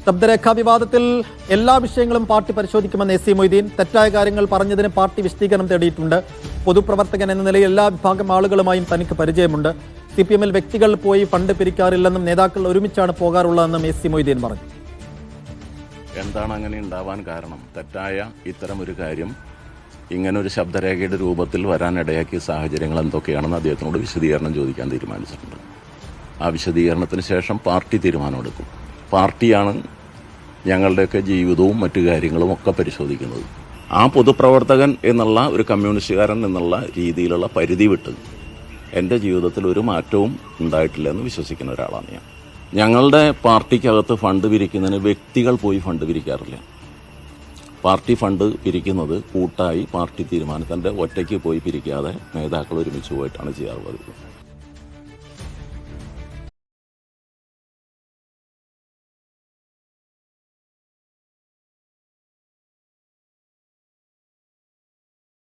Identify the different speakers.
Speaker 1: ശബ്ദരേഖാ വിവാദത്തിൽ എല്ലാ വിഷയങ്ങളും പാർട്ടി പരിശോധിക്കുമെന്ന് എ.സി. മൊയ്തീൻ. തെറ്റായ കാര്യങ്ങൾ പറഞ്ഞതിന് പാർട്ടി വിശദീകരണം തേടിയിട്ടുണ്ട്. പൊതുപ്രവർത്തകൻ എന്ന നിലയിൽ എല്ലാ വിഭാഗം ആളുകളുമായും തനിക്ക് പരിചയമുണ്ട്. CPM-ൽ വ്യക്തികൾ പോയി ഫണ്ട് പിരിക്കാറില്ലെന്നും നേതാക്കൾ ഒരുമിച്ചാണ് പോകാറുള്ളതെന്നും എ.സി. മൊയ്തീൻ പറഞ്ഞു.
Speaker 2: എന്താണ് അങ്ങനെ ഉണ്ടാവാൻ കാരണം? തെറ്റായ ഇത്തരമൊരു കാര്യം ഇങ്ങനൊരു ശബ്ദരേഖയുടെ രൂപത്തിൽ വരാനിടയാക്കിയ സാഹചര്യങ്ങൾ എന്തൊക്കെയാണെന്ന് അദ്ദേഹത്തിനോട് വിശദീകരണം ചോദിക്കാൻ തീരുമാനിച്ചിട്ടുണ്ട്. ആ വിശദീകരണത്തിന് ശേഷം പാർട്ടി തീരുമാനമെടുക്കും. പാർട്ടിയാണ് ഞങ്ങളുടെയൊക്കെ ജീവിതവും മറ്റു കാര്യങ്ങളും ഒക്കെ പരിശോധിക്കുന്നത്. ആ പൊതുപ്രവർത്തകൻ എന്നുള്ള ഒരു കമ്മ്യൂണിസ്റ്റുകാരൻ എന്നുള്ള രീതിയിലുള്ള പരിധി വിട്ട് എൻ്റെ ജീവിതത്തിൽ ഒരു മാറ്റവും ഉണ്ടായിട്ടില്ല എന്ന് വിശ്വസിക്കുന്ന ഒരാളാണ് ഞാൻ. ഞങ്ങളുടെ പാർട്ടിക്കകത്ത് ഫണ്ട് പിരിക്കുന്നതിന് വ്യക്തികൾ പോയി ഫണ്ട് പിരിക്കാറില്ല. പാർട്ടി ഫണ്ട് പിരിക്കുന്നത് കൂട്ടായി പാർട്ടി തീരുമാനത്തിൻ്റെ ഒറ്റയ്ക്ക് പോയി പിരിക്കാതെ നേതാക്കൾ ഒരുമിച്ച് പോയിട്ടാണ് ചെയ്യാറുള്ളത്.